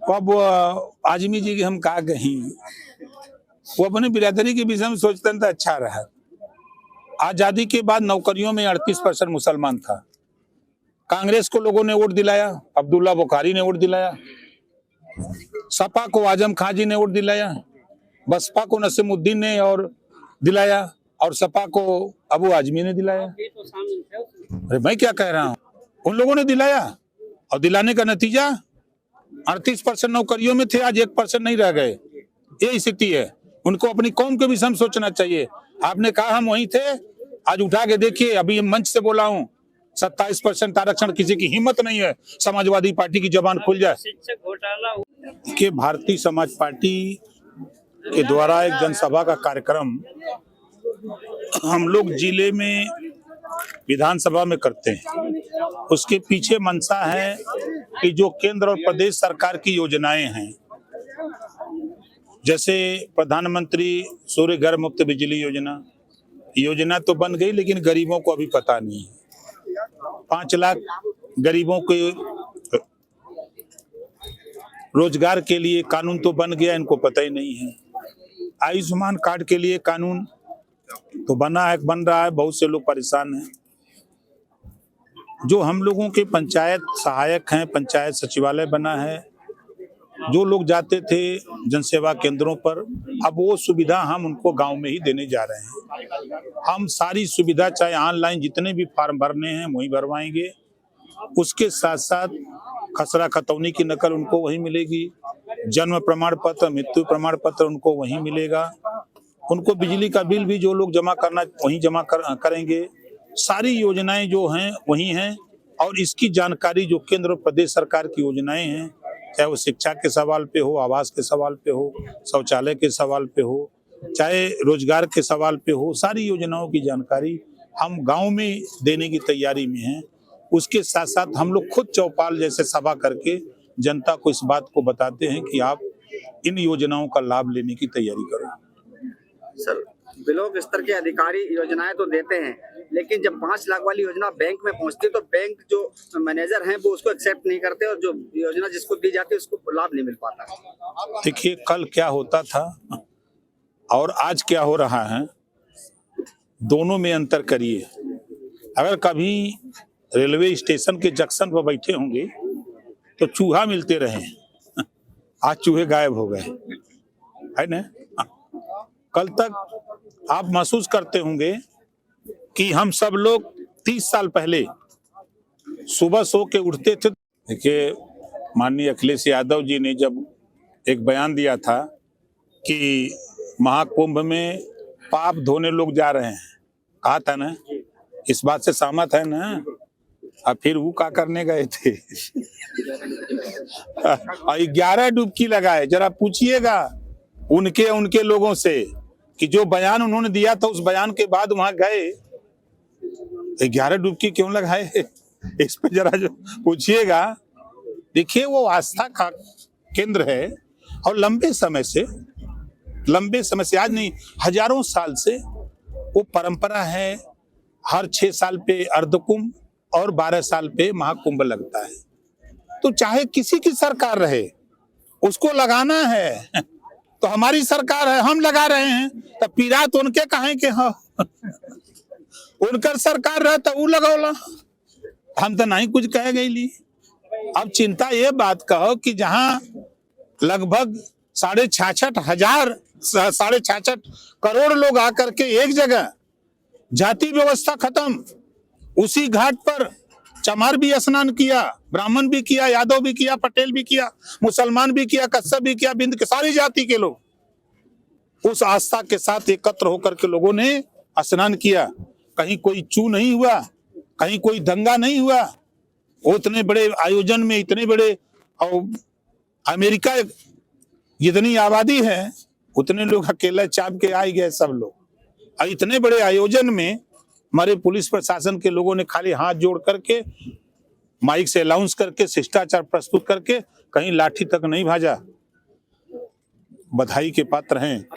तो अब आजमी जी की हम कहा कहीं, वो अपनी बिरादरी के विषय में सोचते तो अच्छा रहा। आजादी के बाद नौकरियों में 38% मुसलमान था। कांग्रेस को लोगों ने वोट दिलाया, अब्दुल्ला बुखारी ने वोट दिलाया, सपा को आजम खां जी ने वोट दिलाया, बसपा को नसीमुद्दीन ने और दिलाया, और सपा को अबू आजमी ने दिलाया। अरे मैं क्या कह रहा हूँ, उन लोगों ने दिलाया, और दिलाने का नतीजा 38% नौकरियों में थे, आज 1% नहीं रह गए। ये स्थिति है। उनको अपनी कौम के विषय में सोचना चाहिए। आपने कहा हम वहीं थे, आज उठा के देखिए, अभी मंच से बोला हूँ 27% आरक्षण, किसी की हिम्मत नहीं है समाजवादी पार्टी की जबान खुल जाए शिक्षक घोटाला कि भारतीय समाज पार्टी के द्वारा एक जनसभा का कार्यक्रम हम लोग जिले में विधानसभा में करते हैं। उसके पीछे मंशा है कि जो केंद्र और प्रदेश सरकार की योजनाएं हैं, जैसे प्रधानमंत्री सूर्य घर मुफ्त बिजली योजना तो बन गई, लेकिन गरीबों को अभी पता नहीं है। 5 लाख गरीबों के रोजगार के लिए कानून तो बन गया, इनको पता ही नहीं है। आयुष्मान कार्ड के लिए कानून तो बन रहा है, बहुत से लोग परेशान हैं। जो हम लोगों के पंचायत सहायक हैं, पंचायत सचिवालय बना है, जो लोग जाते थे जनसेवा केंद्रों पर, अब वो सुविधा हम उनको गांव में ही देने जा रहे हैं। हम सारी सुविधा, चाहे ऑनलाइन जितने भी फॉर्म भरने हैं वहीं भरवाएंगे। उसके साथ साथ खसरा खतौनी की नकल उनको वहीं मिलेगी, जन्म प्रमाण पत्र, मृत्यु प्रमाण पत्र उनको वहीं मिलेगा। उनको बिजली का बिल भी जो लोग जमा करना वहीं जमा करेंगे। सारी योजनाएं जो हैं वही हैं, और इसकी जानकारी जो केंद्र और प्रदेश सरकार की योजनाएं हैं, चाहे वो शिक्षा के सवाल पे हो, आवास के सवाल पे हो, शौचालय के सवाल पे हो, चाहे रोजगार के सवाल पे हो, सारी योजनाओं की जानकारी हम गांव में देने की तैयारी में हैं। उसके साथ साथ हम लोग खुद चौपाल जैसे सभा करके जनता को इस बात को बताते हैं कि आप इन योजनाओं का लाभ लेने की तैयारी करो। सर, ब्लॉक स्तर के अधिकारी योजनाएं तो देते हैं, लेकिन जब 5 लाख वाली योजना बैंक में पहुंचती है तो बैंक जो मैनेजर हैं वो उसको एक्सेप्ट नहीं करते, और जो योजना जिसको दी जाती है उसको लाभ नहीं मिल पाता। देखिए, कल क्या होता था और आज क्या हो रहा है, दोनों में अंतर करिए। अगर कभी रेलवे स्टेशन के जंक्शन पर बैठे होंगे तो चूहा मिलते रहे, आज चूहे गायब हो गए, है ना। कल तक आप महसूस करते होंगे कि हम सब लोग 30 साल पहले सुबह सो के उठते थे। देखिए, माननीय अखिलेश यादव जी ने जब एक बयान दिया था कि महाकुंभ में पाप धोने लोग जा रहे हैं, कहा था ना, इस बात से सहमत है ना। और फिर वो क्या करने गए थे और 11 डुबकी लगाए। जरा पूछिएगा उनके लोगों से कि जो बयान उन्होंने दिया था उस बयान के बाद वहां गए 11 डुबकी क्यों लगाए, इस पे जरा जो पूछिएगा। देखिए, वो आस्था का केंद्र है, और लंबे समय से आज नहीं, हजारों साल से वो परंपरा है। हर 6 साल पे अर्धकुंभ और 12 साल पे महाकुंभ लगता है। तो चाहे किसी की सरकार रहे, उसको लगाना है तो हमारी सरकार है, हम लगा रहे हैं, तो पीड़ा तो उनके कहें कि हाँ उनकर सरकार रहे तो वो लगौला, हम तो नहीं कुछ कह गई। अब चिंता ये बात कहो कि जहां लगभग 66,500 करोड़ लोग आकर के एक जगह, जाति व्यवस्था खत्म, उसी घाट पर चमार भी स्नान किया, ब्राह्मण भी किया, यादव भी किया, पटेल भी किया, मुसलमान भी किया, कश्यप भी किया, बिंद के सारी जाति के लोग उस आस्था के साथ एकत्र होकर के लोगों ने स्नान किया। कहीं कोई चू नहीं हुआ, कहीं कोई दंगा नहीं हुआ। उतने बड़े आयोजन में, इतने बड़े, और अमेरिका जितनी आबादी है उतने लोग अकेले चाप के आ गए सब लोग। और इतने बड़े आयोजन में हमारे पुलिस प्रशासन के लोगों ने खाली हाथ जोड़ करके, माइक से अनाउंस करके, शिष्टाचार प्रस्तुत करके, कहीं लाठी तक नहीं भाजा। बधाई के पात्र हैं।